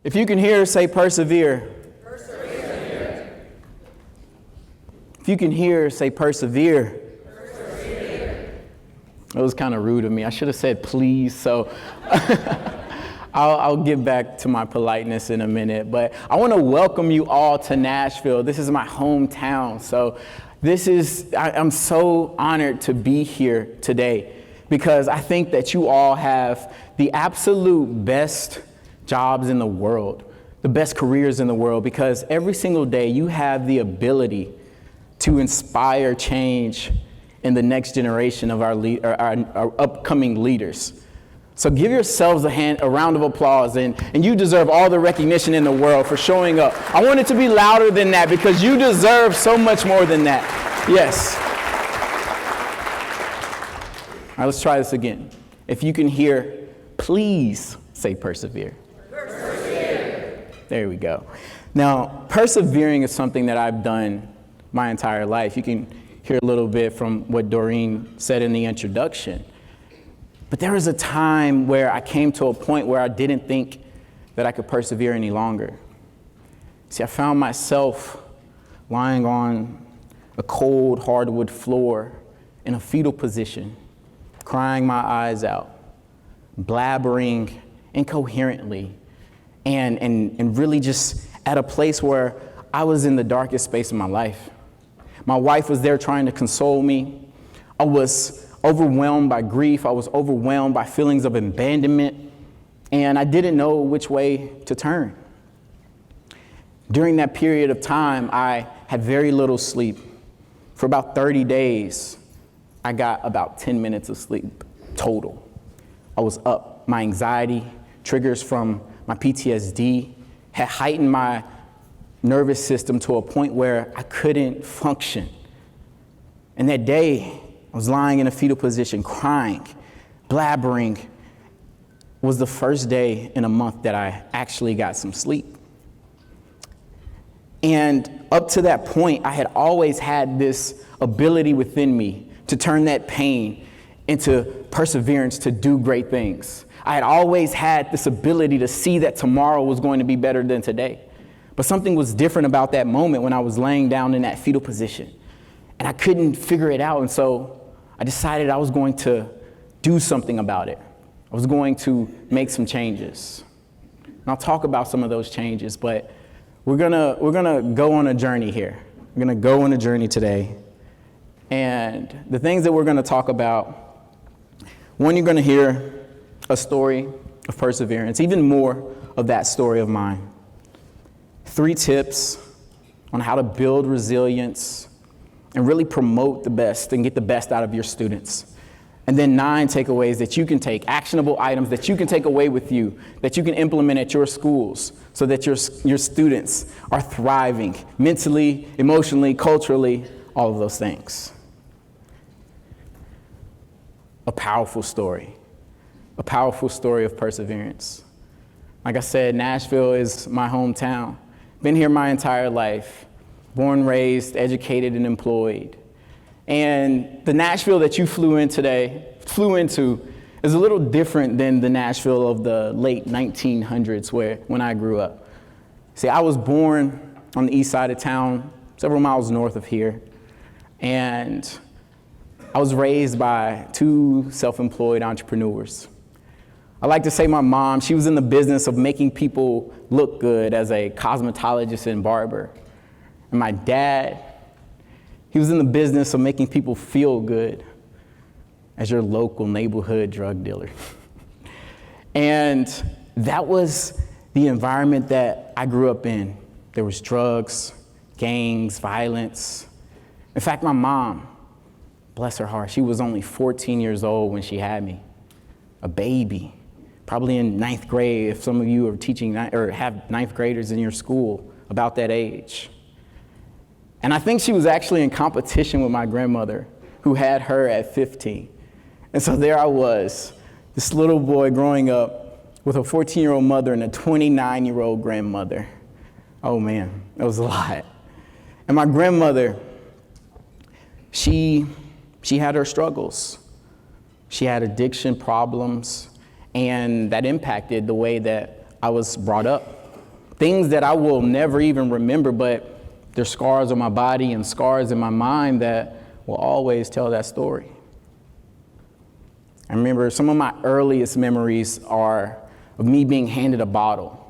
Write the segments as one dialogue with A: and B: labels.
A: If you can hear, say persevere.
B: Persevere.
A: If you can hear, say persevere.
B: Persevere.
A: It was kind of rude of me. I should have said please, so I'll get back to my politeness in a minute. But I want to welcome you all to Nashville. This is my hometown, so I'm so honored to be here today because I think that you all have the absolute best jobs in the world, the best careers in the world, because every single day you have the ability to inspire change in the next generation of our upcoming leaders. So give yourselves a round of applause, and you deserve all the recognition in the world for showing up. I want it to be louder than that because you deserve so much more than that. Yes. All right, let's try this again. If you can hear, please say persevere.
B: Persevere.
A: There we go. Now, persevering is something that I've done my entire life. You can hear a little bit from what Doreen said in the introduction. But there was a time where I came to a point where I didn't think that I could persevere any longer. See, I found myself lying on a cold hardwood floor in a fetal position, crying my eyes out, blabbering incoherently, and really just at a place where I was in the darkest space of my life. My wife was there trying to console me. I was overwhelmed by grief. I was overwhelmed by feelings of abandonment, and I didn't know which way to turn. During that period of time, I had very little sleep. For about 30 days, I got about 10 minutes of sleep total. I was up. My anxiety, triggers from my PTSD had heightened my nervous system to a point where I couldn't function. And that day, I was lying in a fetal position, crying, blabbering. Was the first day in a month that I actually got some sleep. And up to that point, I had always had this ability within me to turn that pain into perseverance to do great things. I had always had this ability to see that tomorrow was going to be better than today. But something was different about that moment when I was laying down in that fetal position. And I couldn't figure it out. And so I decided I was going to do something about it. I was going to make some changes. And I'll talk about some of those changes, but we're gonna go on a journey here. We're gonna go on a journey today. And the things that we're gonna talk about, one, you're gonna hear a story of perseverance, even more of that story of mine. 3 tips on how to build resilience and really promote the best and get the best out of your students. And then 9 takeaways that you can take, actionable items that you can take away with you, that you can implement at your schools so that your students are thriving mentally, emotionally, culturally, all of those things. A powerful story of perseverance. Like I said, Nashville is my hometown. Been here my entire life, born, raised, educated, and employed. And the Nashville that you flew into is a little different than the Nashville of the late 1900s when I grew up. See, I was born on the east side of town, several miles north of here, and I was raised by 2 self-employed entrepreneurs. I like to say my mom, she was in the business of making people look good as a cosmetologist and barber. And my dad, he was in the business of making people feel good as your local neighborhood drug dealer. And that was the environment that I grew up in. There was drugs, gangs, violence. In fact, my mom, bless her heart, she was only 14 years old when she had me, a baby, probably in 9th grade, if some of you are teaching or have 9th graders in your school about that age. And I think she was actually in competition with my grandmother, who had her at 15. And so there I was, this little boy growing up with a 14-year-old mother and a 29-year-old grandmother. Oh man, that was a lot. And my grandmother, she had her struggles. She had addiction problems, and that impacted the way that I was brought up. things that I will never even remember, but they're scars on my body and scars in my mind that will always tell that story. I remember some of my earliest memories are of me being handed a bottle.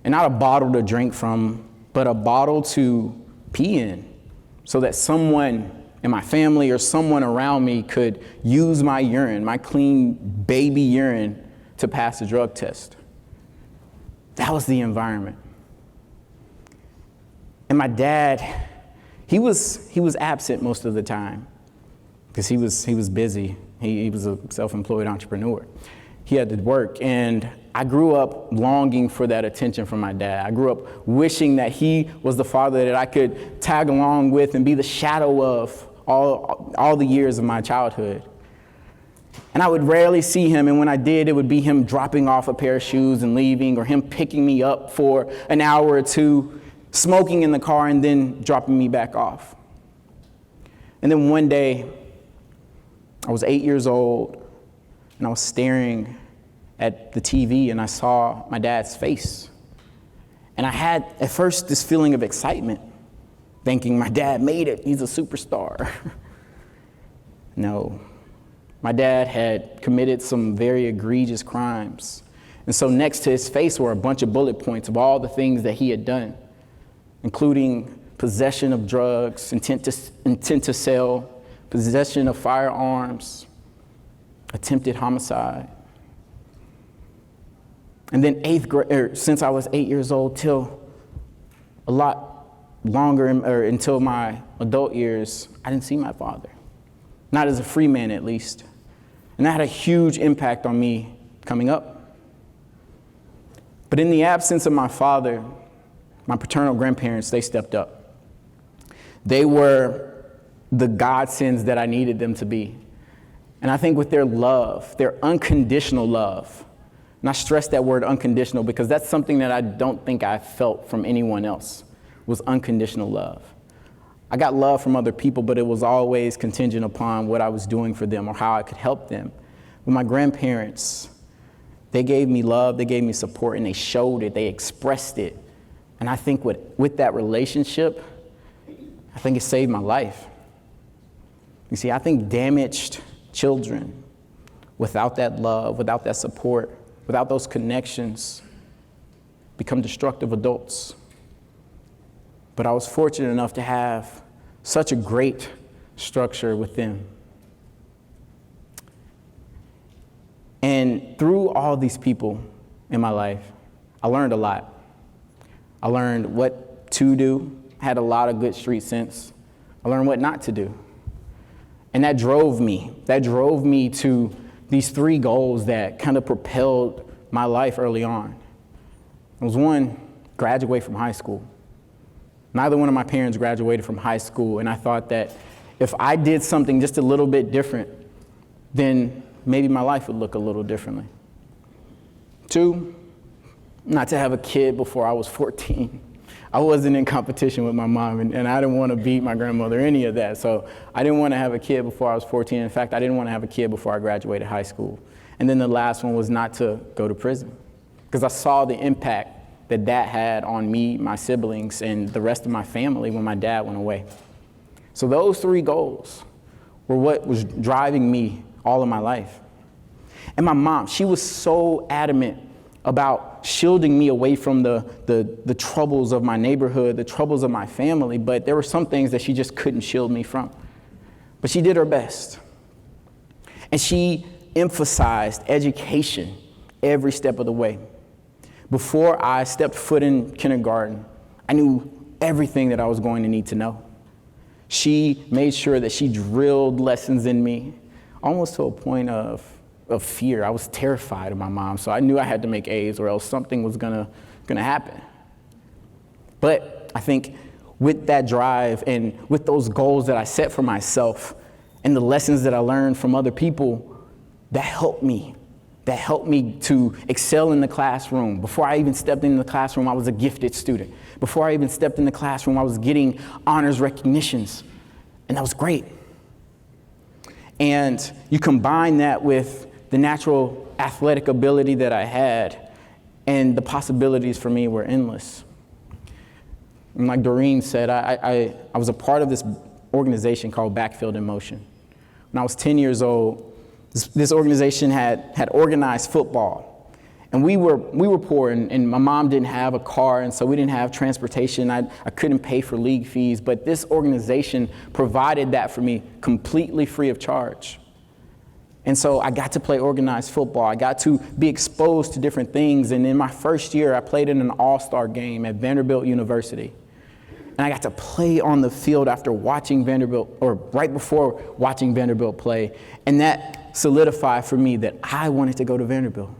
A: And not a bottle to drink from, but a bottle to pee in, so that someone in my family or someone around me could use my urine, my clean baby urine, to pass a drug test. That was the environment. And my dad, he was absent most of the time because he was busy. He was a self-employed entrepreneur. He had to work, and I grew up longing for that attention from my dad. I grew up wishing that he was the father that I could tag along with and be the shadow of all the years of my childhood. And I would rarely see him, and when I did, it would be him dropping off a pair of shoes and leaving, or him picking me up for an hour or two, smoking in the car, and then dropping me back off. And then one day, I was 8 years old, and I was staring at the TV, and I saw my dad's face. And I had, at first, this feeling of excitement, thinking my dad made it, he's a superstar. No, my dad had committed some very egregious crimes. And so next to his face were a bunch of bullet points of all the things that he had done, including possession of drugs, intent to sell, possession of firearms, attempted homicide. And then since I was 8 years old till a lot longer, or until my adult years, I didn't see my father. Not as a free man, at least. And that had a huge impact on me coming up. But in the absence of my father, my paternal grandparents, they stepped up. They were the godsends that I needed them to be. And I think with their love, their unconditional love, and I stress that word unconditional because that's something that I don't think I felt from anyone else, was unconditional love. I got love from other people, but it was always contingent upon what I was doing for them or how I could help them. But my grandparents, they gave me love, they gave me support, and they showed it, they expressed it. And I think with that relationship, I think it saved my life. You see, I think damaged children, without that love, without that support, without those connections, become destructive adults. But I was fortunate enough to have such a great structure with them. And through all these people in my life, I learned a lot. I learned what to do, had a lot of good street sense. I learned what not to do. And that drove me to these three goals that kind of propelled my life early on. It was one, graduate from high school. Neither one of my parents graduated from high school, and I thought that if I did something just a little bit different, then maybe my life would look a little differently. Two, not to have a kid before I was 14. I wasn't in competition with my mom, and I didn't want to beat my grandmother, any of that. So I didn't want to have a kid before I was 14. In fact, I didn't want to have a kid before I graduated high school. And then the last one was not to go to prison, because I saw the impact that had on me, my siblings, and the rest of my family when my dad went away. So those three goals were what was driving me all of my life. And my mom, she was so adamant about shielding me away from the troubles of my neighborhood, the troubles of my family, but there were some things that she just couldn't shield me from. But she did her best. And she emphasized education every step of the way. Before I stepped foot in kindergarten, I knew everything that I was going to need to know. She made sure that she drilled lessons in me, almost to a point of fear. I was terrified of my mom, so I knew I had to make A's or else something was gonna happen. But I think with that drive and with those goals that I set for myself and the lessons that I learned from other people, that helped me to excel in the classroom. Before I even stepped in the classroom, I was a gifted student. Before I even stepped in the classroom, I was getting honors recognitions, and that was great. And you combine that with the natural athletic ability that I had, and the possibilities for me were endless. And like Doreen said, I was a part of this organization called Backfield in Motion. When I was 10 years old, this organization had organized football. And we were poor, and my mom didn't have a car, and so we didn't have transportation. I couldn't pay for league fees, but this organization provided that for me completely free of charge. And so I got to play organized football. I got to be exposed to different things. And in my first year, I played in an all-star game at Vanderbilt University. And I got to play on the field after watching Vanderbilt, or right before watching Vanderbilt play. And that solidified for me that I wanted to go to Vanderbilt.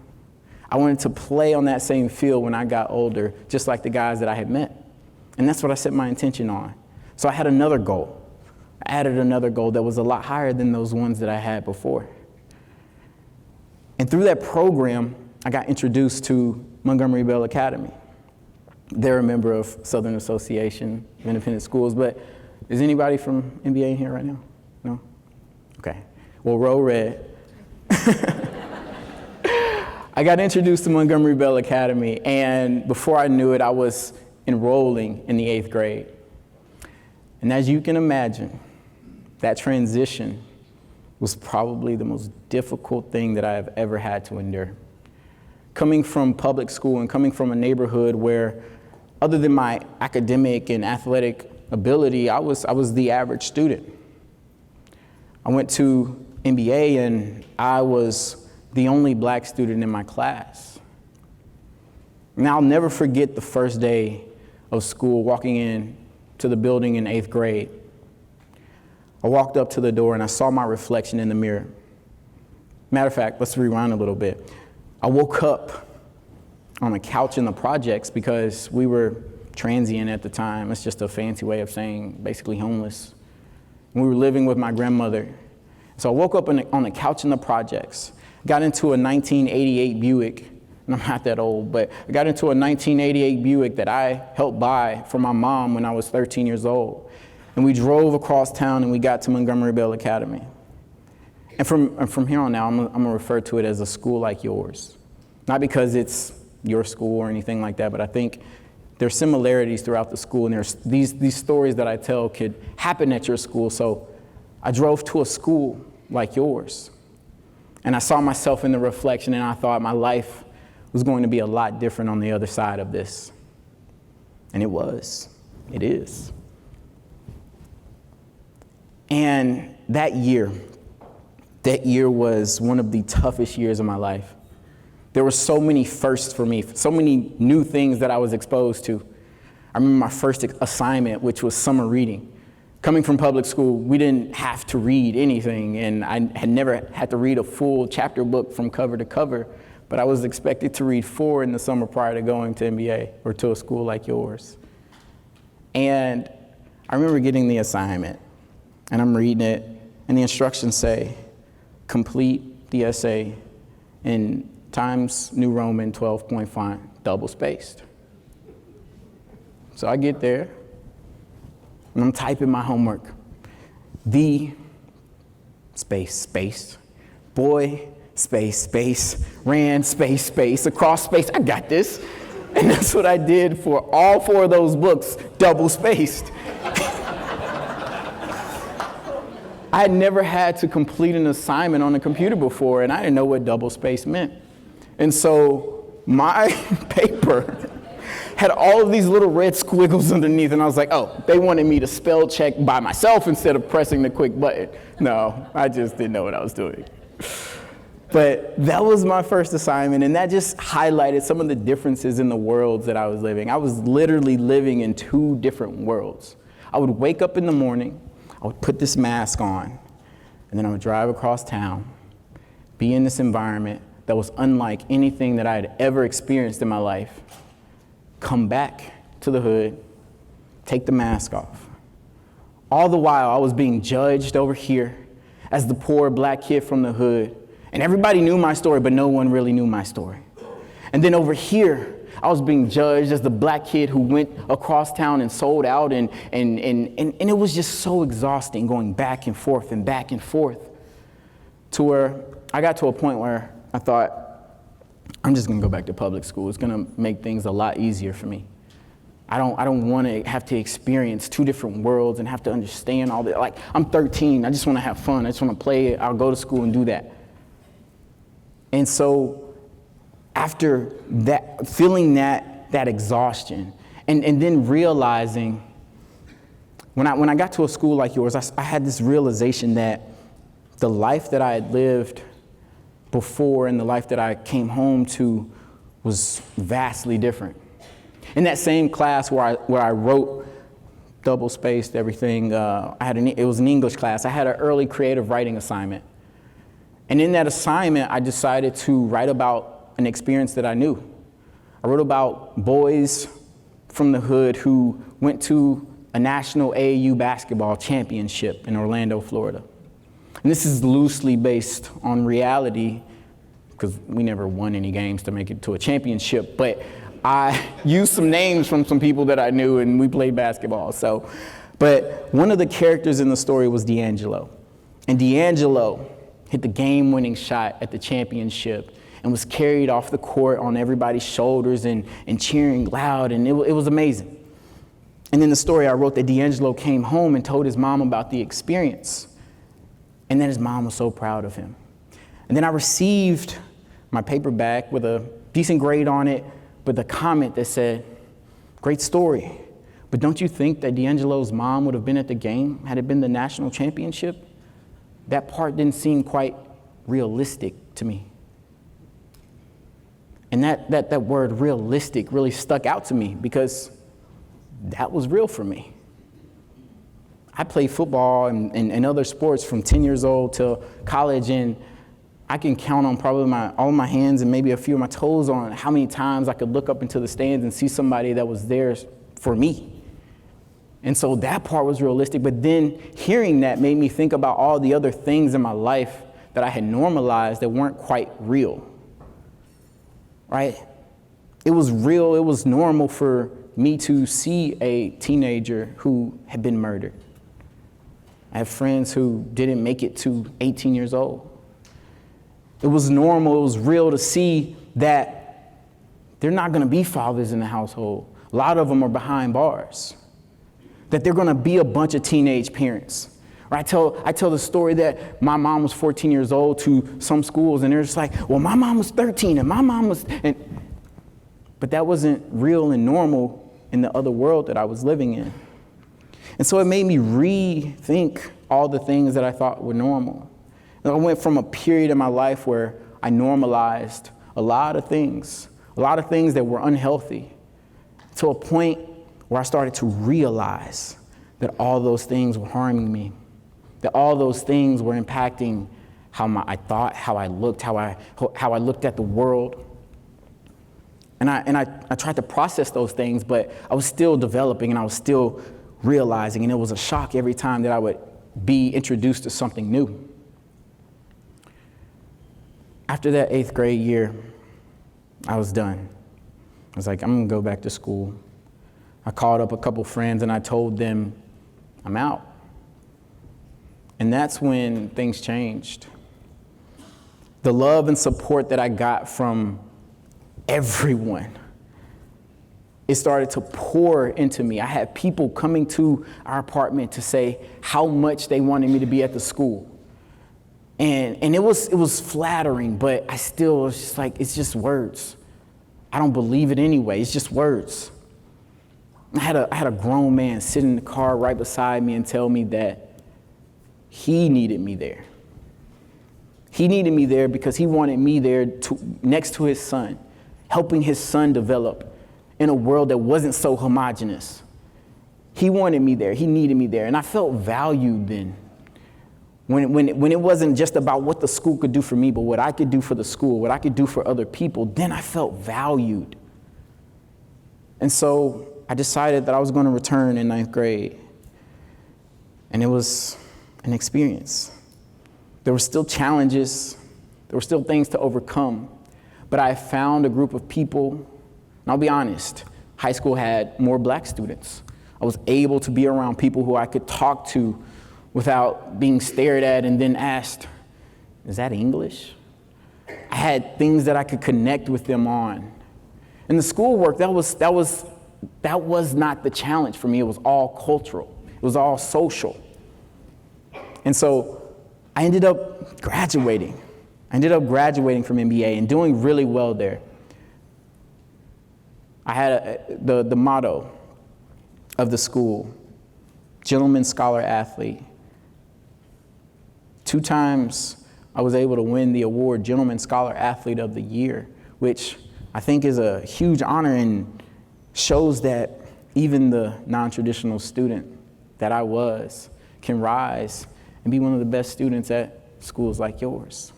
A: I wanted to play on that same field when I got older, just like the guys that I had met. And that's what I set my intention on. So I had another goal. I added another goal that was a lot higher than those ones that I had before. And through that program, I got introduced to Montgomery Bell Academy. They're a member of Southern Association of Independent Schools, but is anybody from NBA in here right now? No? Okay. Well, roll red. I got introduced to Montgomery Bell Academy, and before I knew it, I was enrolling in the 8th grade. And as you can imagine, that transition was probably the most difficult thing that I have ever had to endure. Coming from public school and coming from a neighborhood where, other than my academic and athletic ability, I was the average student. I went to MBA, and I was the only black student in my class. And I'll never forget the first day of school, walking in to the building in 8th grade. I walked up to the door and I saw my reflection in the mirror. Matter of fact, let's rewind a little bit. I woke up on a couch in the projects because we were transient at the time. It's just a fancy way of saying basically homeless. And we were living with my grandmother. So I woke up on a couch in the projects. Got into a 1988 Buick, and I'm not that old, but I got into a 1988 Buick that I helped buy for my mom when I was 13 years old. And we drove across town and we got to Montgomery Bell Academy. And from here on out, I'm gonna refer to it as a school like yours. Not because it's your school or anything like that, but I think there's similarities throughout the school, and there's these stories that I tell could happen at your school. So I drove to a school like yours. And I saw myself in the reflection, and I thought my life was going to be a lot different on the other side of this. And it was. It is. And that year was one of the toughest years of my life. There were so many firsts for me, so many new things that I was exposed to. I remember my first assignment, which was summer reading. Coming from public school, we didn't have to read anything, and I had never had to read a full chapter book from cover to cover, but I was expected to read 4 in the summer prior to going to MBA or to a school like yours. And I remember getting the assignment, and I'm reading it, and the instructions say, complete the essay in Times New Roman 12-point font, double-spaced. So I get there, and I'm typing my homework. The space, space, boy, space, space, ran, space, space, across space. I got this. And that's what I did for all 4 of those books, double-spaced. I had never had to complete an assignment on a computer before, and I didn't know what double-space meant. And so my paper had all of these little red squiggles underneath, and I was like, oh, they wanted me to spell check by myself instead of pressing the quick button. No, I just didn't know what I was doing. But that was my first assignment, and that just highlighted some of the differences in the worlds that I was living. I was literally living in 2 different worlds. I would wake up in the morning, I would put this mask on, and then I would drive across town, be in this environment that was unlike anything that I had ever experienced in my life, come back to the hood, take the mask off. All the while, I was being judged over here as the poor black kid from the hood. And everybody knew my story, but no one really knew my story. And then over here, I was being judged as the black kid who went across town and sold out. And it was just so exhausting going back and forth to where I got to a point where I thought, I'm just gonna go back to public school. It's gonna make things a lot easier for me. I don't want to have to experience two different worlds and have to understand all that. Like, I'm 13, I just want to have fun. I just want to play. I'll go to school and do that. And so after that, feeling that exhaustion, and then realizing, when I got to a school like yours, I had this realization that the life that I had lived before and the life that I came home to was vastly different. In that same class where I wrote, double-spaced everything, it was an English class. I had an early creative writing assignment. And in that assignment, I decided to write about an experience that I knew. I wrote about boys from the hood who went to a national AAU basketball championship in Orlando, Florida. And this is loosely based on reality, because we never won any games to make it to a championship, but I used some names from some people that I knew, and we played basketball. But one of the characters in the story was D'Angelo. And D'Angelo hit the game-winning shot at the championship and was carried off the court on everybody's shoulders and cheering loud, and it was amazing. And in the story, I wrote that D'Angelo came home and told his mom about the experience, and that his mom was so proud of him. And then I received my paper back with a decent grade on it, with a comment that said, "Great story, but don't you think that D'Angelo's mom would have been at the game had it been the national championship?" That part didn't seem quite realistic to me. And that word realistic really stuck out to me because that was real for me. I played football and other sports from 10 years old till college, and I can count on probably all my hands and maybe a few of my toes on how many times I could look up into the stands and see somebody that was there for me. And so that part was realistic, but then hearing that made me think about all the other things in my life that I had normalized that weren't quite real, right? It was real, it was normal for me to see a teenager who had been murdered. I have friends who didn't make it to 18 years old. It was normal, it was real to see that they're not gonna be fathers in the household. A lot of them are behind bars. That they're gonna be a bunch of teenage parents. Or I tell the story that my mom was 14 years old to some schools, and they're just like, well, my mom was 13 and my mom was, but that wasn't real and normal in the other world that I was living in. And so it made me rethink all the things that I thought were normal. I went from a period in my life where I normalized a lot of things that were unhealthy, to a point where I started to realize that all those things were harming me, that all those things were impacting how I thought, how I looked, how I looked at the world. And I tried to process those things, but I was still developing and I was still realizing, and it was a shock every time that I would be introduced to something new. After that 8th grade year, I was done. I was like, I'm gonna go back to school. I called up a couple friends and I told them, I'm out. And that's when things changed. The love and support that I got from everyone, it started to pour into me. I had people coming to our apartment to say how much they wanted me to be at the school. And it was flattering, but I still was just like, it's just words. I don't believe it anyway, it's just words. I had a grown man sit in the car right beside me and tell me that he needed me there. He needed me there because he wanted me there next to his son, helping his son develop in a world that wasn't so homogenous. He wanted me there, he needed me there, and I felt valued then. When it wasn't just about what the school could do for me, but what I could do for the school, what I could do for other people, then I felt valued. And so I decided that I was going to return in 9th grade. And it was an experience. There were still challenges. There were still things to overcome. But I found a group of people, and I'll be honest, high school had more black students. I was able to be around people who I could talk to without being stared at and then asked, is that English? I had things that I could connect with them on. And the schoolwork, that was not the challenge for me. It was all cultural. It was all social. And so I ended up graduating. from MBA and doing really well there. I had the motto of the school, gentleman, scholar, athlete. 2 times I was able to win the award, Gentleman Scholar Athlete of the Year, which I think is a huge honor and shows that even the non-traditional student that I was can rise and be one of the best students at schools like yours.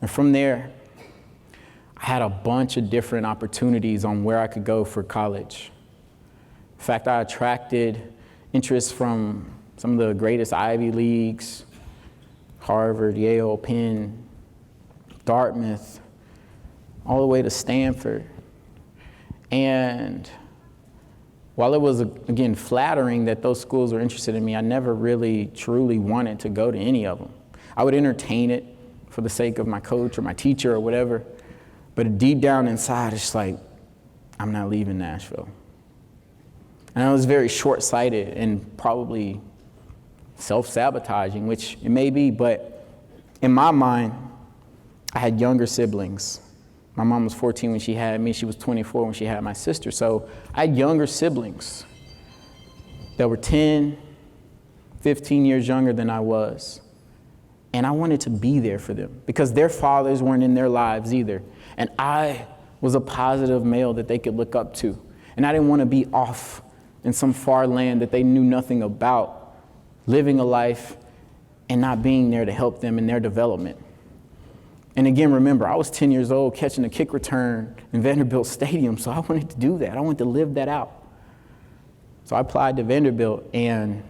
A: And from there, I had a bunch of different opportunities on where I could go for college. In fact, I attracted interest from some of the greatest Ivy Leagues, Harvard, Yale, Penn, Dartmouth, all the way to Stanford. And while it was, again, flattering that those schools were interested in me, I never really truly wanted to go to any of them. I would entertain it for the sake of my coach or my teacher or whatever, but deep down inside, it's like, I'm not leaving Nashville. And I was very short-sighted and probably self-sabotaging, which it may be, but in my mind, I had younger siblings. My mom was 14 when she had me. She was 24 when she had my sister. So I had younger siblings that were 10, 15 years younger than I was. And I wanted to be there for them because their fathers weren't in their lives either. And I was a positive male that they could look up to. And I didn't want to be off in some far land that they knew nothing about, living a life and not being there to help them in their development. And again, remember, I was 10 years old catching a kick return in Vanderbilt Stadium, so I wanted to do that. I wanted to live that out. So I applied to Vanderbilt, and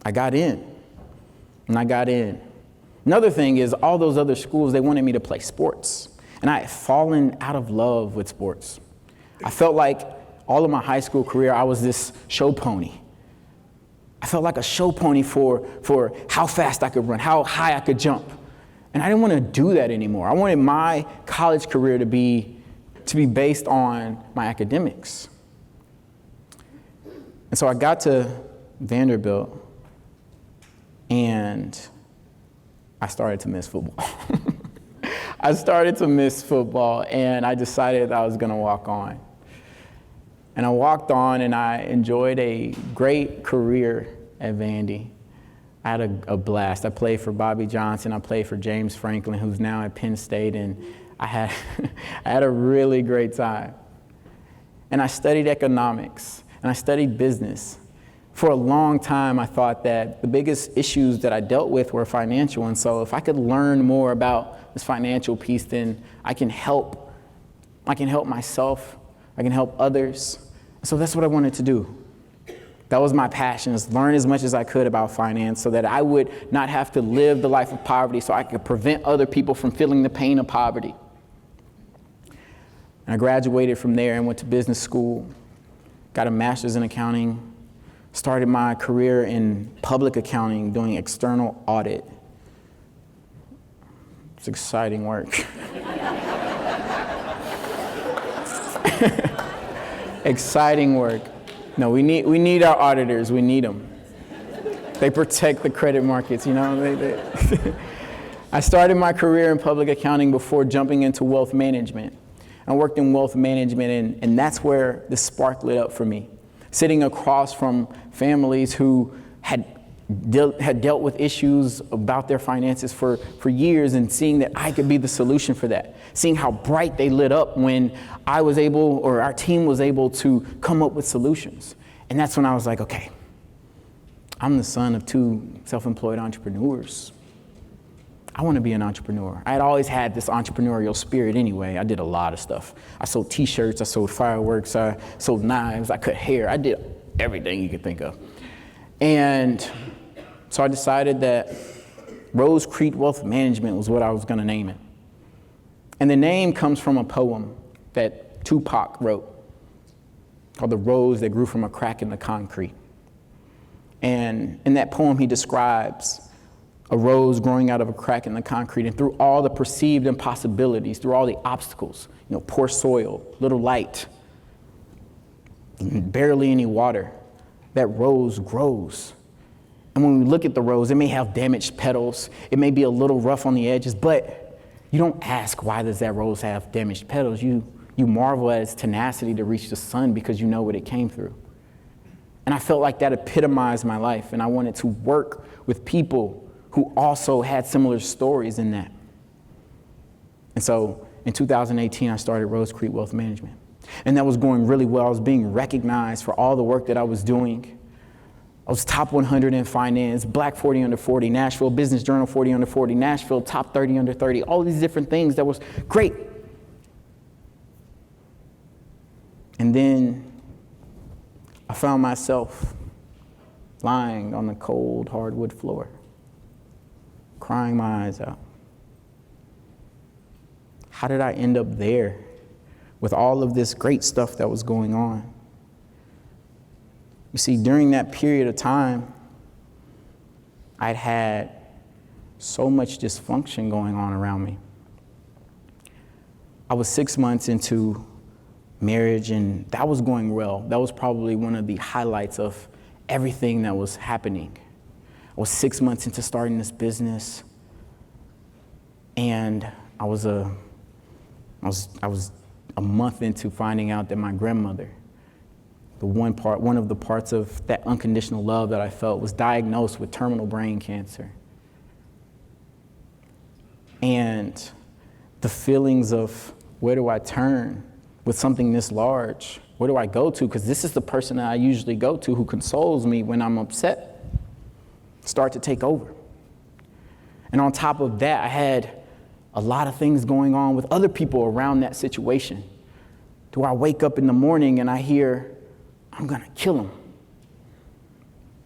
A: I got in. Another thing is all those other schools, they wanted me to play sports. And I had fallen out of love with sports. I felt like all of my high school career, I was this show pony. I felt like a show pony for how fast I could run, how high I could jump. And I didn't want to do that anymore. I wanted my college career to be based on my academics. And so I got to Vanderbilt, and I started to miss football. And I decided I was going to walk on. And I walked on, and I enjoyed a great career at Vandy. I had a blast. I played for Bobby Johnson. I played for James Franklin, who's now at Penn State, and I had a really great time. And I studied economics, and I studied business. For a long time, I thought that the biggest issues that I dealt with were financial, and so if I could learn more about this financial piece, then I can help myself, I can help others. So that's what I wanted to do. That was my passion, is learn as much as I could about finance so that I would not have to live the life of poverty, so I could prevent other people from feeling the pain of poverty. And I graduated from there and went to business school, got a master's in accounting, started my career in public accounting, doing external audit. It's exciting work. Exciting work. No, we need our auditors. We need them. They protect the credit markets, you know. I started my career in public accounting before jumping into wealth management. I worked in wealth management, and that's where the spark lit up for me. Sitting across from families who had dealt with issues about their finances for years, and seeing that I could be the solution for that. Seeing how bright they lit up when I was able, or our team was able, to come up with solutions. And that's when I was like, okay, I'm the son of 2 self-employed entrepreneurs. I want to be an entrepreneur. I had always had this entrepreneurial spirit anyway. I did a lot of stuff. I sold t-shirts, I sold fireworks, I sold knives, I cut hair. I did everything you could think of. And so I decided that Rose Creek Wealth Management was what I was going to name it. And the name comes from a poem that Tupac wrote called The Rose That Grew from a Crack in the Concrete. And in that poem, he describes a rose growing out of a crack in the concrete, and through all the perceived impossibilities, through all the obstacles, poor soil, little light, barely any water, that rose grows. And when we look at the rose, it may have damaged petals, it may be a little rough on the edges, but you don't ask, why does that rose have damaged petals? You marvel at its tenacity to reach the sun because you know what it came through. And I felt like that epitomized my life, and I wanted to work with people who also had similar stories in that. And so in 2018, I started Rose Creek Wealth Management. And that was going really well. I was being recognized for all the work that I was doing. I was top 100 in finance, Black 40 under 40, Nashville Business Journal 40 under 40, Nashville top 30 under 30, all these different things. That was great. And then I found myself lying on the cold hardwood floor, crying my eyes out. How did I end up there with all of this great stuff that was going on? You see, during that period of time, I'd had so much dysfunction going on around me. I was 6 months into marriage, and that was going well. That was probably one of the highlights of everything that was happening. I was 6 months into starting this business, and I was a month into finding out that my grandmother, one of the parts of that unconditional love that I felt, was diagnosed with terminal brain cancer. And the feelings of, where do I turn with something this large? Where do I go to? Because this is the person that I usually go to who consoles me when I'm upset, start to take over. And on top of that, I had a lot of things going on with other people around that situation. Do I wake up in the morning and I hear, I'm gonna kill him?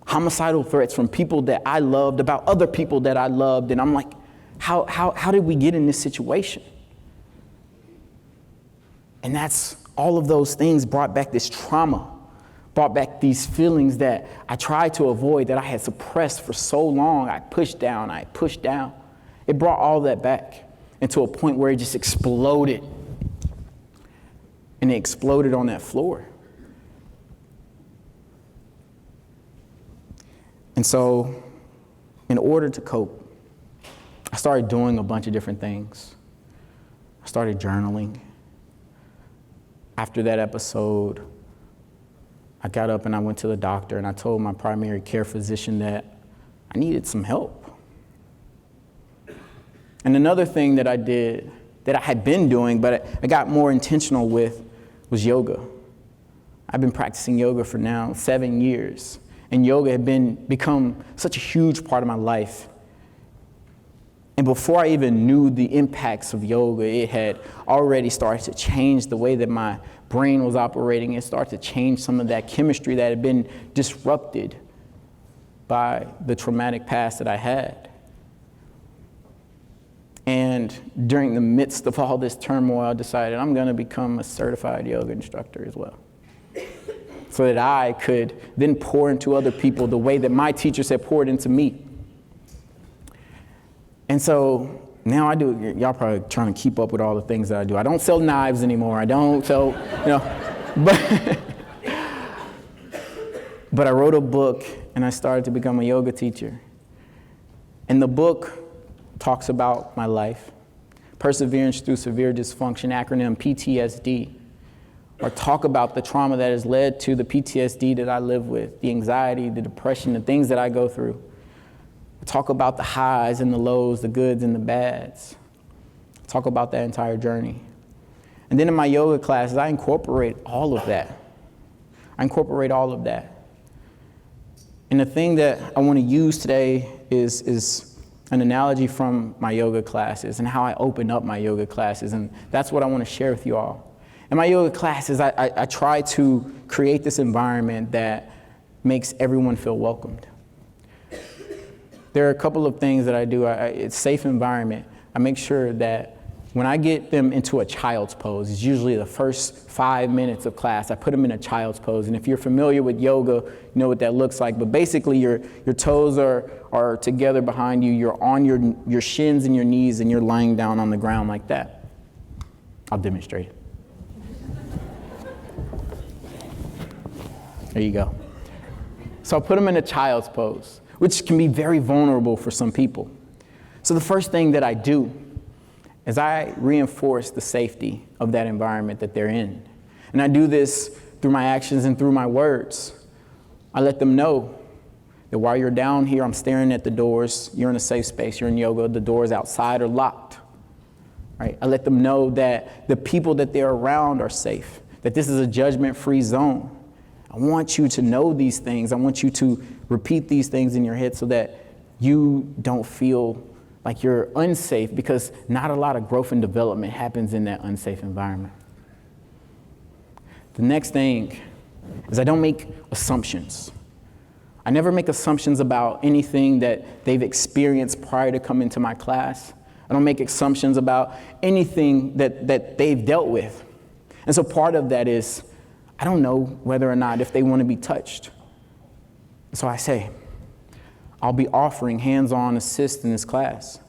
A: Homicidal threats from people that I loved about other people that I loved, and I'm like, how did we get in this situation? And that's all of those things brought back this trauma, brought back these feelings that I tried to avoid, that I had suppressed for so long. I pushed down. It brought all that back into a point where it just exploded. And it exploded on that floor. And so, in order to cope, I started doing a bunch of different things. I started journaling. After that episode, I got up and I went to the doctor, and I told my primary care physician that I needed some help. And another thing that I did, that I had been doing, but I got more intentional with, was yoga. I've been practicing yoga for now 7 years, and yoga had become such a huge part of my life. And before I even knew the impacts of yoga, it had already started to change the way that my brain was operating. It started to change some of that chemistry that had been disrupted by the traumatic past that I had. And during the midst of all this turmoil, I decided I'm going to become a certified yoga instructor as well, so that I could then pour into other people the way that my teachers had poured into me. And so now I do, y'all probably trying to keep up with all the things that I do. I don't sell knives anymore. I don't sell, but I wrote a book and I started to become a yoga teacher. And the book talks about my life, perseverance through severe dysfunction, acronym PTSD, or talk about the trauma that has led to the PTSD that I live with, the anxiety, the depression, the things that I go through. Talk about the highs and the lows, the goods and the bads. Talk about that entire journey. And then in my yoga classes, I incorporate all of that. And the thing that I want to use today is an analogy from my yoga classes and how I open up my yoga classes. And that's what I want to share with you all. In my yoga classes, I try to create this environment that makes everyone feel welcomed. There are a couple of things that I do. It's safe environment. I make sure that When I get them into a child's pose, it's usually the first 5 minutes of class, I put them in a child's pose. And if you're familiar with yoga, you know what that looks like. But basically your toes are together behind you, you're on your shins and your knees, and you're lying down on the ground like that. I'll demonstrate it. There you go. So I'll put them in a child's pose, which can be very vulnerable for some people. So the first thing that I do is I reinforce the safety of that environment that they're in. And I do this through my actions and through my words. I let them know that while you're down here, I'm staring at the doors, you're in a safe space, you're in yoga, the doors outside are locked. Right? I let them know that the people that they're around are safe, that this is a judgment-free zone. I want you to know these things. I want you to repeat these things in your head so that you don't feel like you're unsafe, because not a lot of growth and development happens in that unsafe environment. The next thing is I don't make assumptions. I never make assumptions about anything that they've experienced prior to coming to my class. I don't make assumptions about anything that they've dealt with. And so part of that is, I don't know whether or not if they want to be touched. So I say, I'll be offering hands-on assist in this class.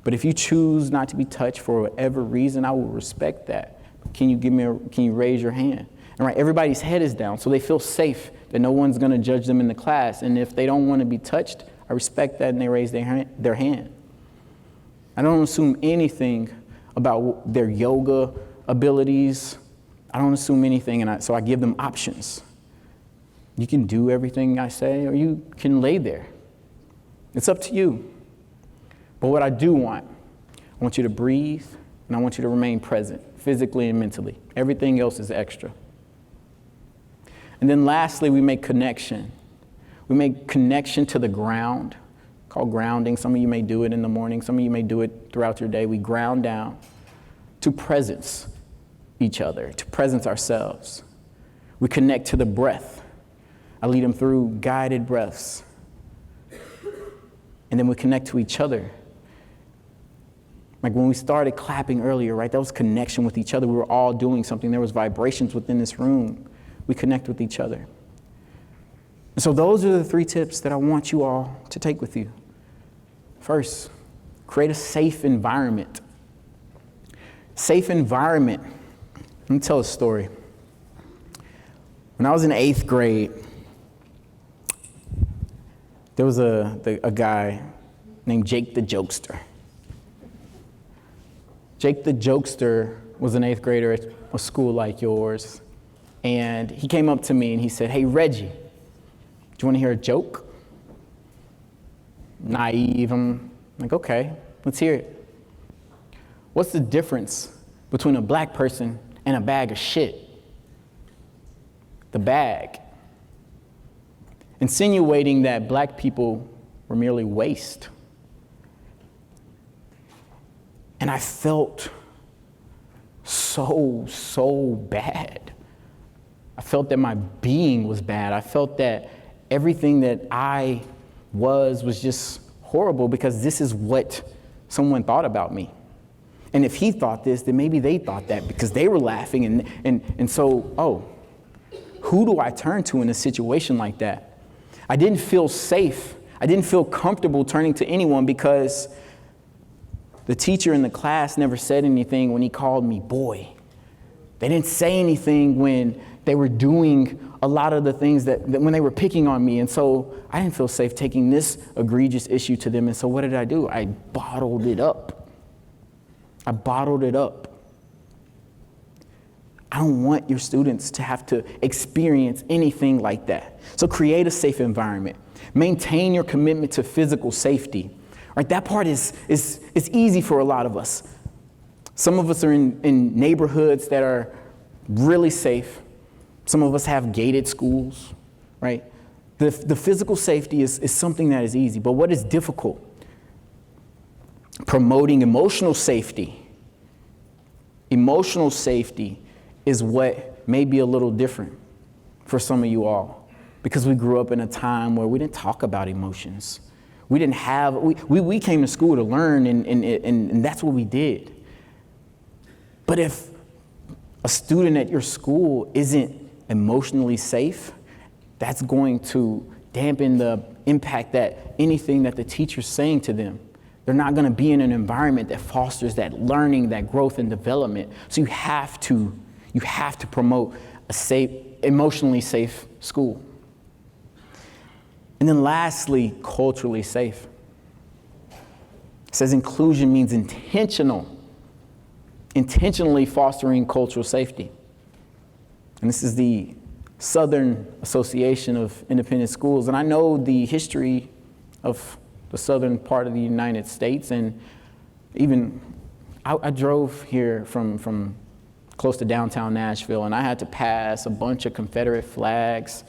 A: But if you choose not to be touched for whatever reason, I will respect that. Can you raise your hand? And right, everybody's head is down, so they feel safe that no one's going to judge them in the class. And if they don't want to be touched, I respect that, and they raise their hand. I don't assume anything about their yoga abilities. I don't assume anything, so I give them options. You can do everything I say, or you can lay there. It's up to you. But what I do want, I want you to breathe, and I want you to remain present, physically and mentally. Everything else is extra. And then lastly, we make connection. We make connection to the ground, called grounding. Some of you may do it in the morning. Some of you may do it throughout your day. We ground down to presence each other, to presence ourselves. We connect to the breath. I lead them through guided breaths. And then we connect to each other. Like when we started clapping earlier, right? That was connection with each other. We were all doing something. There was vibrations within this room. We connect with each other. And so those are the 3 tips that I want you all to take with you. First, create a safe environment. Safe environment. Let me tell a story. When I was in 8th grade, there was a guy named Jake the Jokester. Jake the Jokester was an 8th grader at a school like yours. And he came up to me and he said, "Hey, Reggie, do you want to hear a joke?" Naive, I'm like, okay, let's hear it. What's the difference between a black person and a bag of shit? The bag. Insinuating that black people were merely waste. And I felt so bad. I felt that my being was bad. I felt that everything that I was just horrible, because this is what someone thought about me. And if he thought this, then maybe they thought that, because they were laughing. And so, who do I turn to in a situation like that? I didn't feel safe. I didn't feel comfortable turning to anyone, because the teacher in the class never said anything when he called me boy. They didn't say anything when they were doing a lot of the things that when they were picking on me. And so I didn't feel safe taking this egregious issue to them. And so what did I do? I bottled it up. I don't want your students to have to experience anything like that. So create a safe environment. Maintain your commitment to physical safety. Right? That part is easy for a lot of us. Some of us are in neighborhoods that are really safe. Some of us have gated schools, right? The physical safety is something that is easy, but what is difficult? Promoting emotional safety. Emotional safety is what may be a little different for some of you all, because we grew up in a time where we didn't talk about emotions. We didn't have, we came to school to learn, and that's what we did. But if a student at your school isn't emotionally safe, that's going to dampen the impact that anything that the teacher's saying to them. They're not going to be in an environment that fosters that learning, that growth and development. So you have to promote a safe, emotionally safe school. And then lastly, culturally safe. It says inclusion means intentionally fostering cultural safety. And this is the Southern Association of Independent Schools. And I know the history of the southern part of the United States. And even I drove here from close to downtown Nashville, and I had to pass a bunch of Confederate flags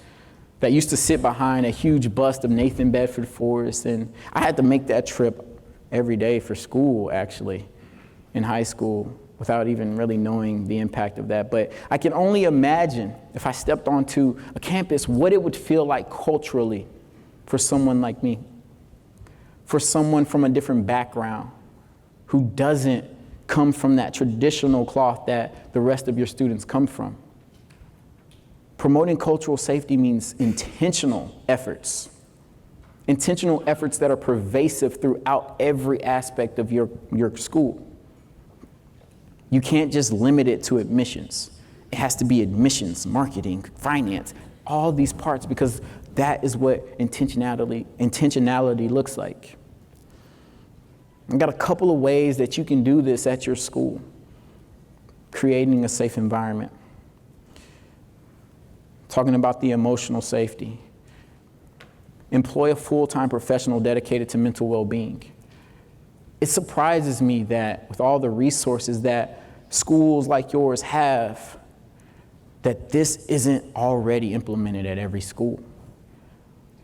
A: that used to sit behind a huge bust of Nathan Bedford Forrest. And I had to make that trip every day for school, actually, in high school, without even really knowing the impact of that. But I can only imagine if I stepped onto a campus, what it would feel like culturally for someone like me, for someone from a different background who doesn't come from that traditional cloth that the rest of your students come from. Promoting cultural safety means intentional efforts that are pervasive throughout every aspect of your school. You can't just limit it to admissions. It has to be admissions, marketing, finance, all these parts, because that is what intentionality looks like. I've got a couple of ways that you can do this at your school, creating a safe environment. Talking about the emotional safety. Employ a full-time professional dedicated to mental well-being. It surprises me that with all the resources that schools like yours have, that this isn't already implemented at every school.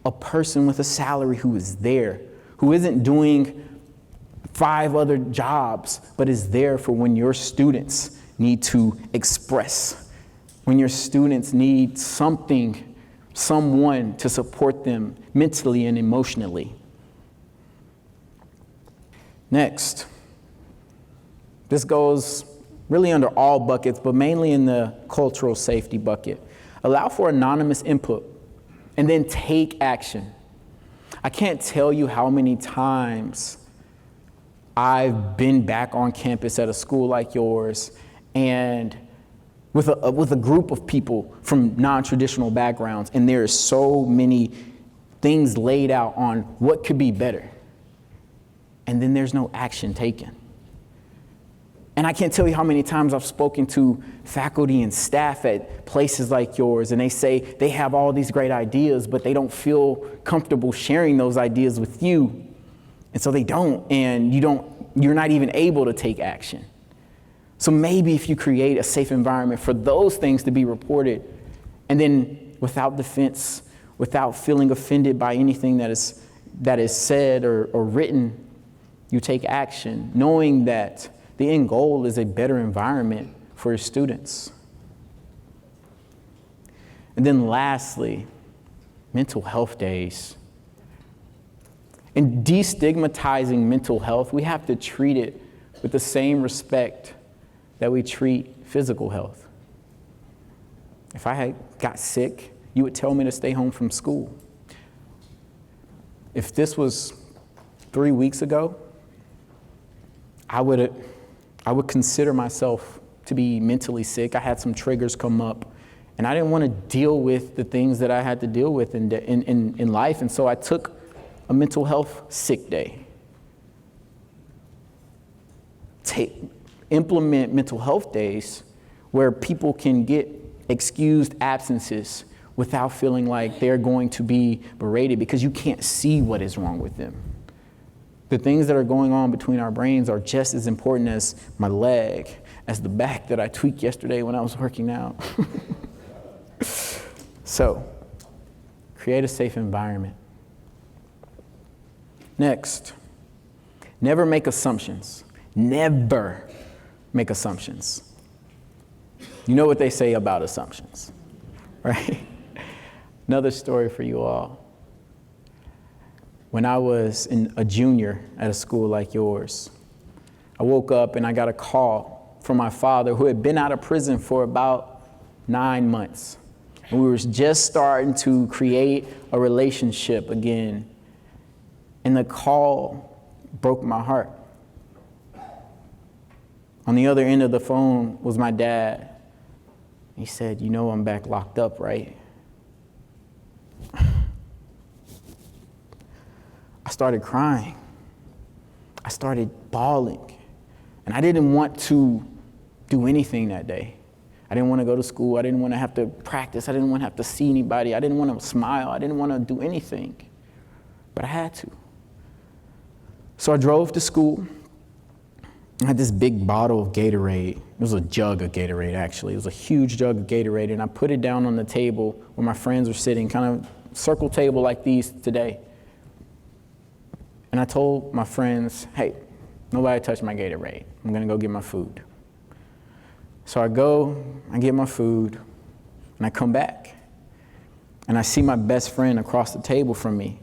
A: A person with a salary who is there, who isn't doing 5 other jobs, but is there for when your students need to express, when your students need someone to support them mentally and emotionally. Next, this goes really under all buckets, but mainly in the cultural safety bucket. Allow for anonymous input and then take action. I can't tell you how many times I've been back on campus at a school like yours and with a group of people from non-traditional backgrounds, and there are so many things laid out on what could be better. And then there's no action taken. And I can't tell you how many times I've spoken to faculty and staff at places like yours, and they say they have all these great ideas, but they don't feel comfortable sharing those ideas with you. And so they don't, and you're not even able to take action. So maybe if you create a safe environment for those things to be reported, and then without defense, without feeling offended by anything that is said or written, you take action, knowing that the end goal is a better environment for your students. And then lastly, mental health days. In destigmatizing mental health, we have to treat it with the same respect that we treat physical health. If I had got sick, you would tell me to stay home from school. If this was 3 weeks ago, I would consider myself to be mentally sick. I had some triggers come up, and I didn't want to deal with the things that I had to deal with in life, and so I took a mental health sick day. Implement mental health days where people can get excused absences without feeling like they're going to be berated because you can't see what is wrong with them. The things that are going on between our brains are just as important as my leg, as the back that I tweaked yesterday when I was working out. So, create a safe environment. Next, never make assumptions. Never make assumptions. You know what they say about assumptions, right? Another story for you all. When I was a junior at a school like yours, I woke up and I got a call from my father, who had been out of prison for about 9 months. And we were just starting to create a relationship again. And the call broke my heart. On the other end of the phone was my dad. He said, "You know I'm back locked up, right?" I started crying. I started bawling. And I didn't want to do anything that day. I didn't want to go to school. I didn't want to have to practice. I didn't want to have to see anybody. I didn't want to smile. I didn't want to do anything. But I had to. So I drove to school. I had this big bottle of Gatorade. It was a jug of Gatorade, actually. It was a huge jug of Gatorade. And I put it down on the table where my friends were sitting, kind of circle table like these today. And I told my friends, "Hey, nobody touch my Gatorade. I'm going to go get my food." So I go, I get my food, and I come back. And I see my best friend across the table from me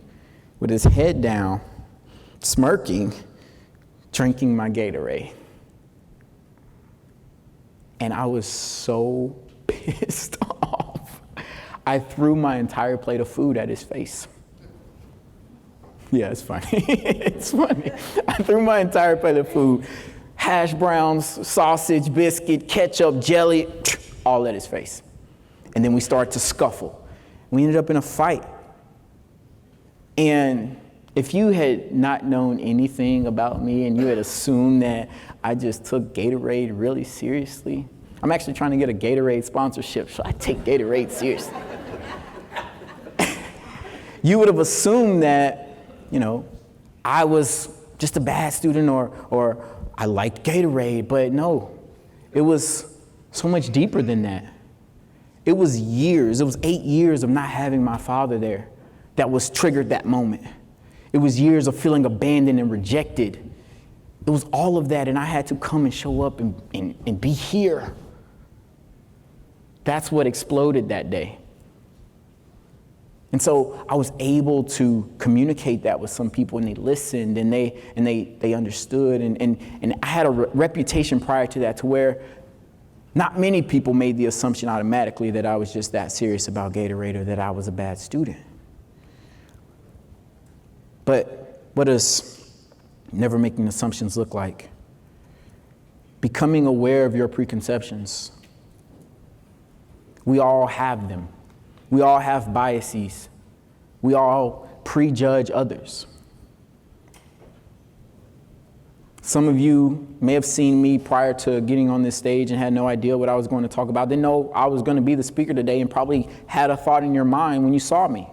A: with his head down, smirking, drinking my Gatorade. And I was so pissed off. I threw my entire plate of food at his face. Yeah, it's funny. It's funny. I threw my entire plate of food, hash browns, sausage, biscuit, ketchup, jelly, all at his face. And then we started to scuffle. We ended up in a fight. And if you had not known anything about me and you had assumed that I just took Gatorade really seriously, I'm actually trying to get a Gatorade sponsorship, so I take Gatorade seriously. You would have assumed that, I was just a bad student or I liked Gatorade, but no, it was so much deeper than that. It was 8 years of not having my father there that was triggered that moment. It was years of feeling abandoned and rejected. It was all of that, and I had to come and show up and be here. That's what exploded that day. And so I was able to communicate that with some people, and they listened, and they understood. And I had a reputation prior to that to where not many people made the assumption automatically that I was just that serious about Gatorade or that I was a bad student. But what does never making assumptions look like? Becoming aware of your preconceptions. We all have them. We all have biases. We all prejudge others. Some of you may have seen me prior to getting on this stage and had no idea what I was going to talk about. Didn't know I was going to be the speaker today and probably had a thought in your mind when you saw me.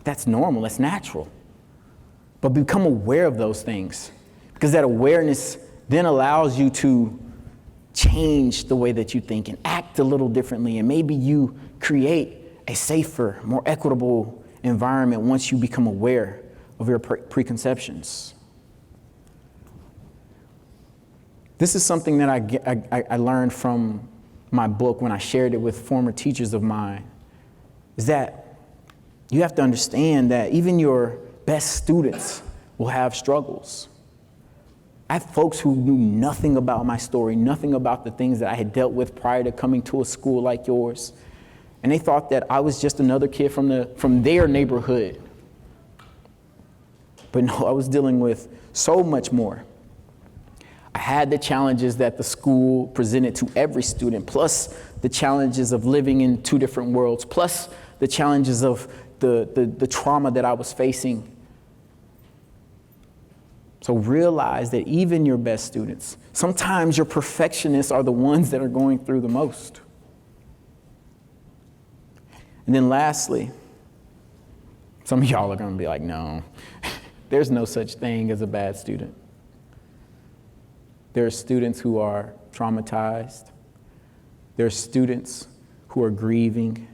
A: That's normal. That's natural. But become aware of those things, because that awareness then allows you to change the way that you think and act a little differently. And maybe you create a safer, more equitable environment once you become aware of your preconceptions. This is something that I learned from my book when I shared it with former teachers of mine, is that you have to understand that even your best students will have struggles. I have folks who knew nothing about my story, nothing about the things that I had dealt with prior to coming to a school like yours. And they thought that I was just another kid from their neighborhood. But no, I was dealing with so much more. I had the challenges that the school presented to every student, plus the challenges of living in two different worlds, plus the challenges of the trauma that I was facing. So realize that even your best students, sometimes your perfectionists are the ones that are going through the most. And then lastly, some of y'all are going to be like, no, there's no such thing as a bad student. There are students who are traumatized. There are students who are grieving.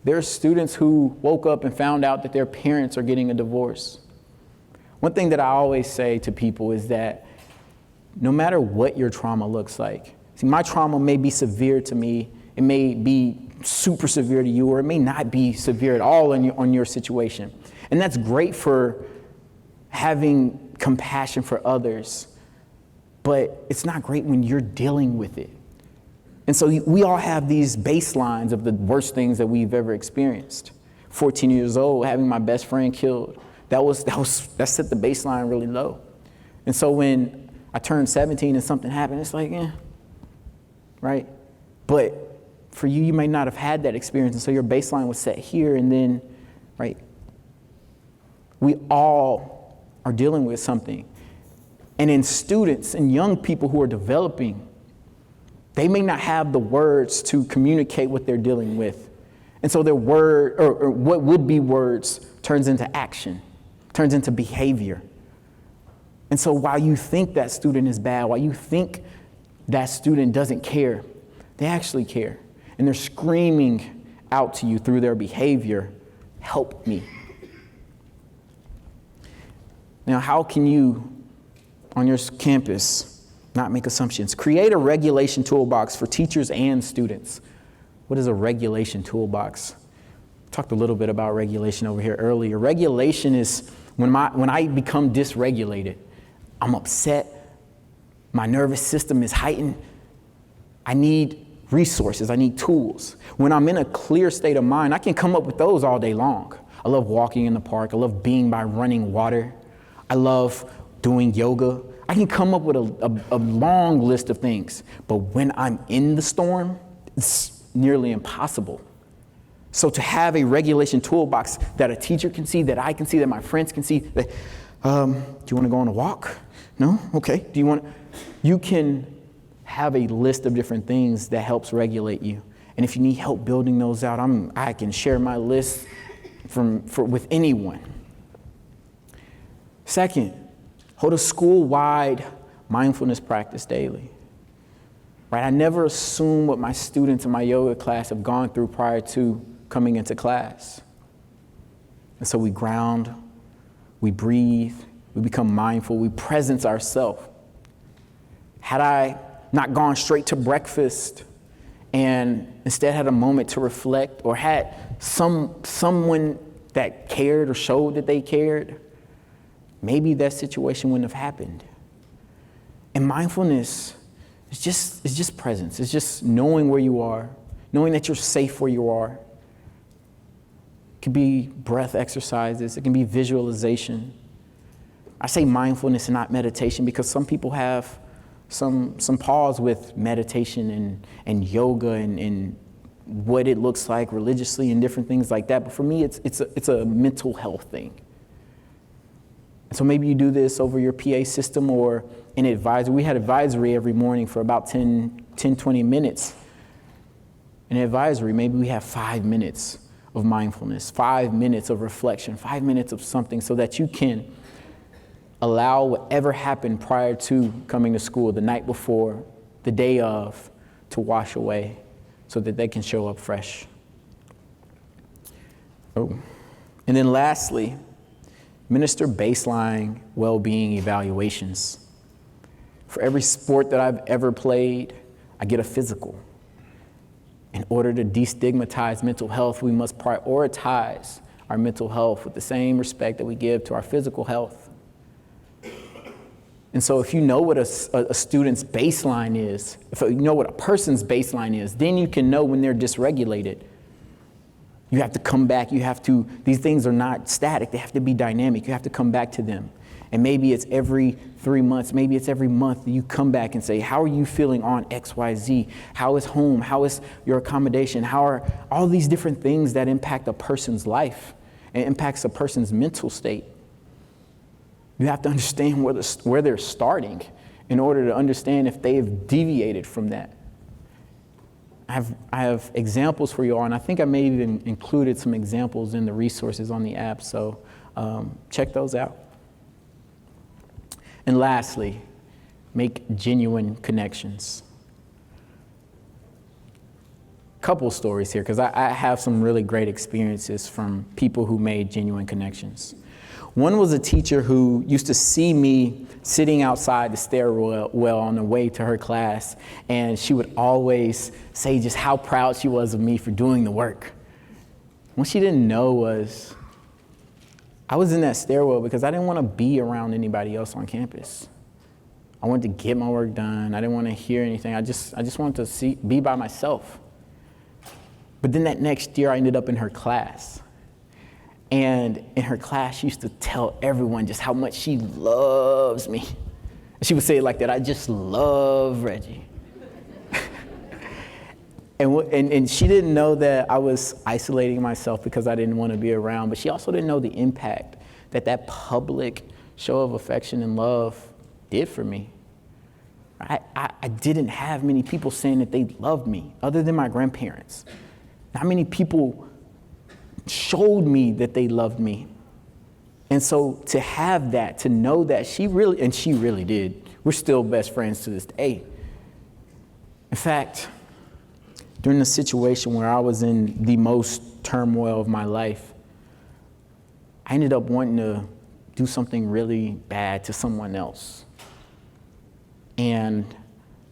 A: There are students who woke up and found out that their parents are getting a divorce. One thing that I always say to people is that no matter what your trauma looks like, see, my trauma may be severe to me, it may be super severe to you, or it may not be severe at all on your situation. And that's great for having compassion for others. but it's not great when you're dealing with it. And so we all have these baselines of the worst things that we've ever experienced. 14 years old, having my best friend killed, that set the baseline really low. And so when I turned 17 and something happened, it's like, right? But for you, you may not have had that experience, and so your baseline was set here, and then, right? We all are dealing with something. And in students and young people who are developing, they may not have the words to communicate what they're dealing with. And so their word, or what would be words, turns into action, turns into behavior. And so while you think that student is bad, while you think that student doesn't care, they actually care. And they're screaming out to you through their behavior, help me. Now, how can you, on your campus, not make assumptions? Create a regulation toolbox for teachers and students. What is a regulation toolbox? Talked a little bit about regulation over here earlier. Regulation is when I become dysregulated. I'm upset. My nervous system is heightened. I need resources. I need tools. When I'm in a clear state of mind, I can come up with those all day long. I love walking in the park. I love being by running water. I love doing yoga. I can come up with a long list of things. But when I'm in the storm, it's nearly impossible. So to have a regulation toolbox that a teacher can see, that I can see, that my friends can see, that, do you want to go on a walk? No? Okay. You can have a list of different things that helps regulate you. And if you need help building those out, I can share my list with anyone. Second, hold a school-wide mindfulness practice daily. Right? I never assume what my students in my yoga class have gone through prior to coming into class. And so we ground, we breathe, we become mindful, we presence ourselves. Had I not gone straight to breakfast and instead had a moment to reflect, or had someone that cared or showed that they cared, maybe that situation wouldn't have happened. And mindfulness is just presence. It's just knowing where you are, knowing that you're safe where you are. It can be breath exercises. It can be visualization. I say mindfulness and not meditation because some people have some pause with meditation and yoga and what it looks like religiously and different things like that. But for me, it's a mental health thing. So maybe you do this over your PA system or in advisory. We had advisory every morning for about 20 minutes. In advisory, maybe we have 5 minutes of mindfulness, 5 minutes of reflection, 5 minutes of something so that you can allow whatever happened prior to coming to school, the night before, the day of, to wash away so that they can show up fresh. Oh. And then lastly, minister baseline well-being evaluations. For every sport that I've ever played, I get a physical. In order to destigmatize mental health, we must prioritize our mental health with the same respect that we give to our physical health. And so if you know what a student's baseline is, if you know what a person's baseline is, then you can know when they're dysregulated. You have to come back. These things are not static. They have to be dynamic. You have to come back to them. And maybe it's every 3 months. Maybe it's every month that you come back and say, how are you feeling on XYZ? How is home? How is your accommodation? How are all these different things that impact a person's life and impacts a person's mental state? You have to understand where they're starting in order to understand if they've deviated from that. I have examples for you all, and I think I may even included some examples in the resources on the app, so check those out. And lastly, make genuine connections. Couple stories here, because I have some really great experiences from people who made genuine connections. One was a teacher who used to see me sitting outside the stairwell on the way to her class, and she would always say just how proud she was of me for doing the work. What she didn't know was I was in that stairwell because I didn't want to be around anybody else on campus. I wanted to get my work done. I didn't want to hear anything. I just wanted to be by myself. But then that next year, I ended up in her class. And in her class, she used to tell everyone just how much she loves me. She would say it like that, I just love Reggie. And she didn't know that I was isolating myself because I didn't want to be around, but she also didn't know the impact that public show of affection and love did for me. I didn't have many people saying that they loved me other than my grandparents. Not many people showed me that they loved me. And so to have that, to know that she really did. We're still best friends to this day. In fact, during the situation where I was in the most turmoil of my life, I ended up wanting to do something really bad to someone else. And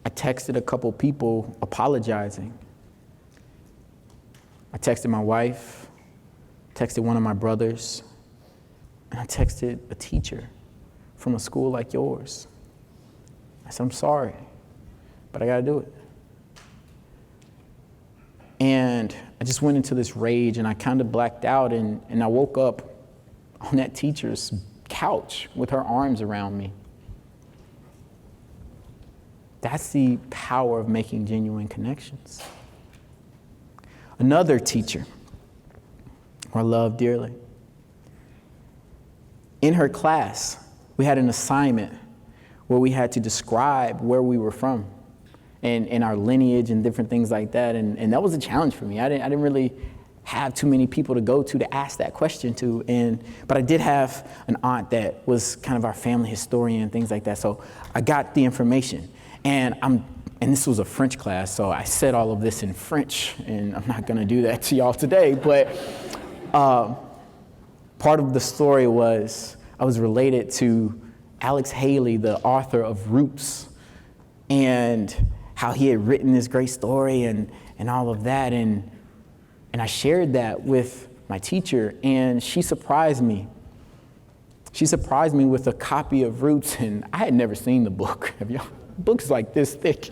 A: I texted a couple people apologizing. I texted my wife, texted one of my brothers, and I texted a teacher from a school like yours. I said, I'm sorry, but I gotta do it. And I just went into this rage and I kind of blacked out and I woke up on that teacher's couch with her arms around me. That's the power of making genuine connections. Another teacher who I love dearly. In her class, we had an assignment where we had to describe where we were from and our lineage and different things like that. And that was a challenge for me. I didn't really have too many people to go to ask that question to. But I did have an aunt that was kind of our family historian and things like that. So I got the information. And this was a French class, so I said all of this in French, and I'm not gonna do that to y'all today, but part of the story was I was related to Alex Haley, the author of Roots, and how he had written this great story and all of that. And I shared that with my teacher, and she surprised me. She surprised me with a copy of Roots, and I had never seen the book. Have y'all? The book's like this thick.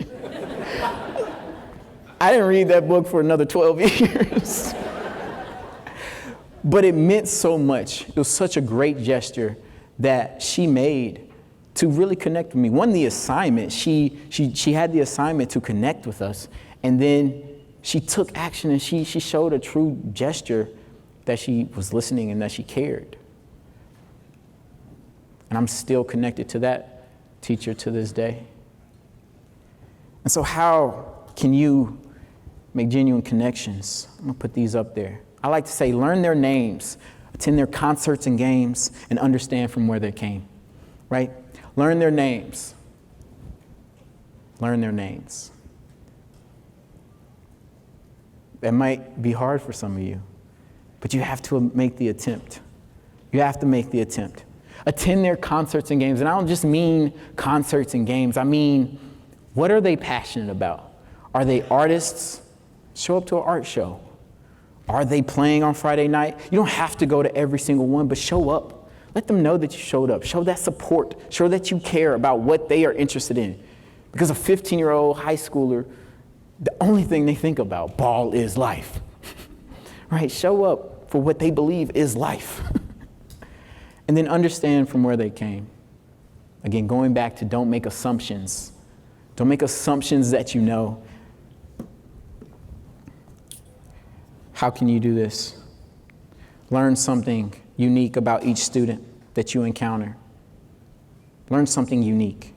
A: I didn't read that book for another 12 years. But it meant so much. It was such a great gesture that she made to really connect with me. One, the assignment, she had the assignment to connect with us, and then she took action and she showed a true gesture that she was listening and that she cared. And I'm still connected to that teacher to this day. And so how can you make genuine connections? I'm gonna put these up there. I like to say, learn their names, attend their concerts and games, and understand from where they came, right? Learn their names. Learn their names. That might be hard for some of you, but you have to make the attempt. You have to make the attempt. Attend their concerts and games. And I don't just mean concerts and games. I mean, what are they passionate about? Are they artists? Show up to an art show. Are they playing on Friday night? You don't have to go to every single one, but show up. Let them know that you showed up. Show that support. Show that you care about what they are interested in. Because a 15-year-old high schooler, the only thing they think about, ball is life. Right? Show up for what they believe is life. And then understand from where they came. Again, going back to don't make assumptions. Don't make assumptions that you know. How can you do this? Learn something unique about each student that you encounter. Learn something unique.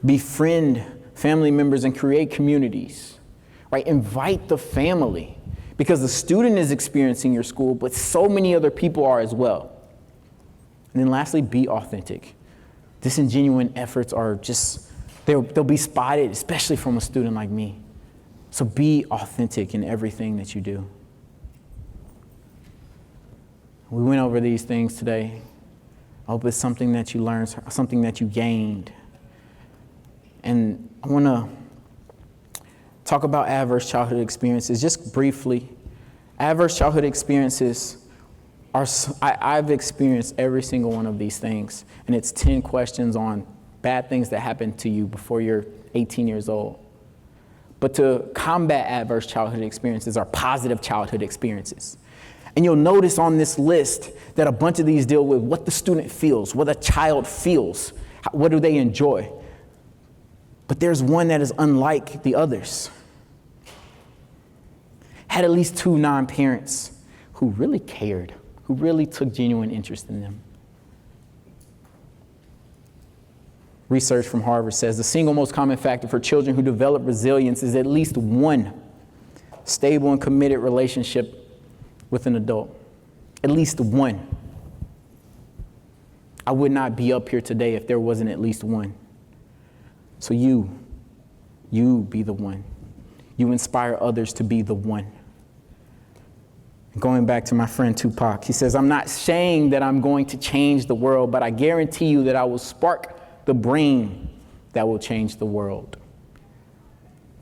A: Befriend family members and create communities, right? Invite the family because the student is experiencing your school, but so many other people are as well. And then lastly, be authentic. Disingenuine efforts are just, they'll be spotted, especially from a student like me. So be authentic in everything that you do. We went over these things today. I hope it's something that you learned, something that you gained. And I want to talk about adverse childhood experiences just briefly. Adverse childhood experiences are, I've experienced every single one of these things. And it's 10 questions on bad things that happen to you before you're 18 years old. But to combat adverse childhood experiences are positive childhood experiences. And you'll notice on this list that a bunch of these deal with what the student feels, what a child feels, what do they enjoy. But there's one that is unlike the others. Had at least 2 non-parents who really cared, who really took genuine interest in them. Research from Harvard says the single most common factor for children who develop resilience is at least one stable and committed relationship with an adult. At least one. I would not be up here today if there wasn't at least one. So you be the one. You inspire others to be the one. Going back to my friend Tupac, he says, I'm not saying that I'm going to change the world, but I guarantee you that I will spark the brain that will change the world.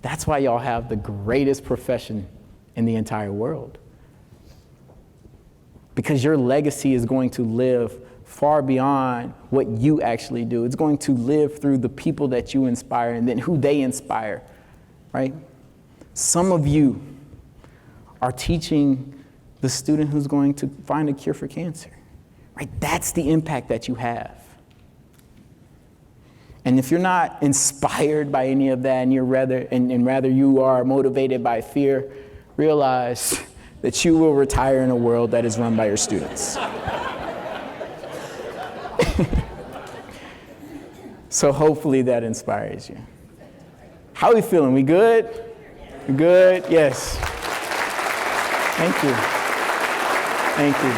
A: That's why y'all have the greatest profession in the entire world. Because your legacy is going to live far beyond what you actually do. It's going to live through the people that you inspire and then who they inspire, right? Some of you are teaching the student who's going to find a cure for cancer, right? That's the impact that you have. And if you're not inspired by any of that and you're rather you are motivated by fear, realize that you will retire in a world that is run by your students. So hopefully that inspires you. How are we feeling? We good? We good? Yes. Thank you. Thank you.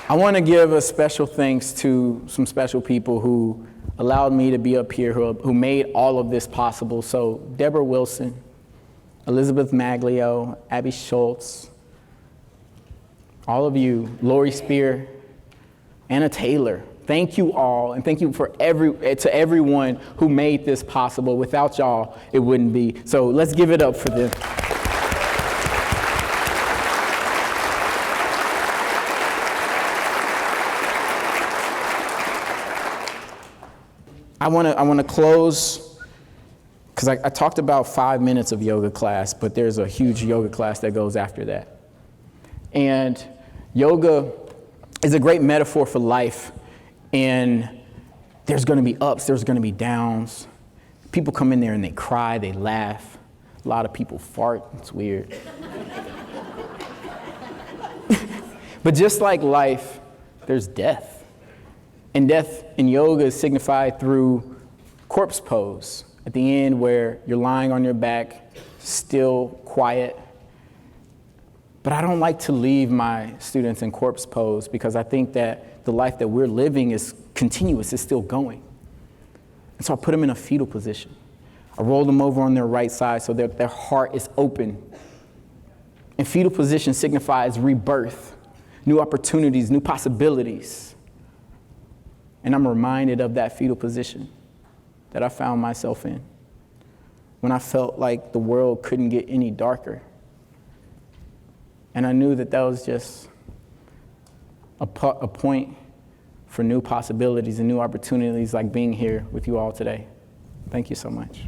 A: I want to give a special thanks to some special people who allowed me to be up here, who made all of this possible. So Deborah Wilson, Elizabeth Maglio, Abby Schultz, all of you, Lori Spear, Anna Taylor, thank you all, and thank you to everyone who made this possible. Without y'all, it wouldn't be. So let's give it up for them. I want to close, because I talked about 5 minutes of yoga class, but there's a huge yoga class that goes after that. And yoga is a great metaphor for life. And there's going to be ups, there's going to be downs. People come in there and they cry, they laugh. A lot of people fart, it's weird. But just like life, there's death. And death in yoga is signified through corpse pose at the end, where you're lying on your back, still quiet. But I don't like to leave my students in corpse pose, because I think that the life that we're living is continuous, it's still going. And so I put them in a fetal position. I roll them over on their right side so that their heart is open. And fetal position signifies rebirth, new opportunities, new possibilities. And I'm reminded of that fetal position that I found myself in when I felt like the world couldn't get any darker. And I knew that that was just a point for new possibilities and new opportunities, like being here with you all today. Thank you so much.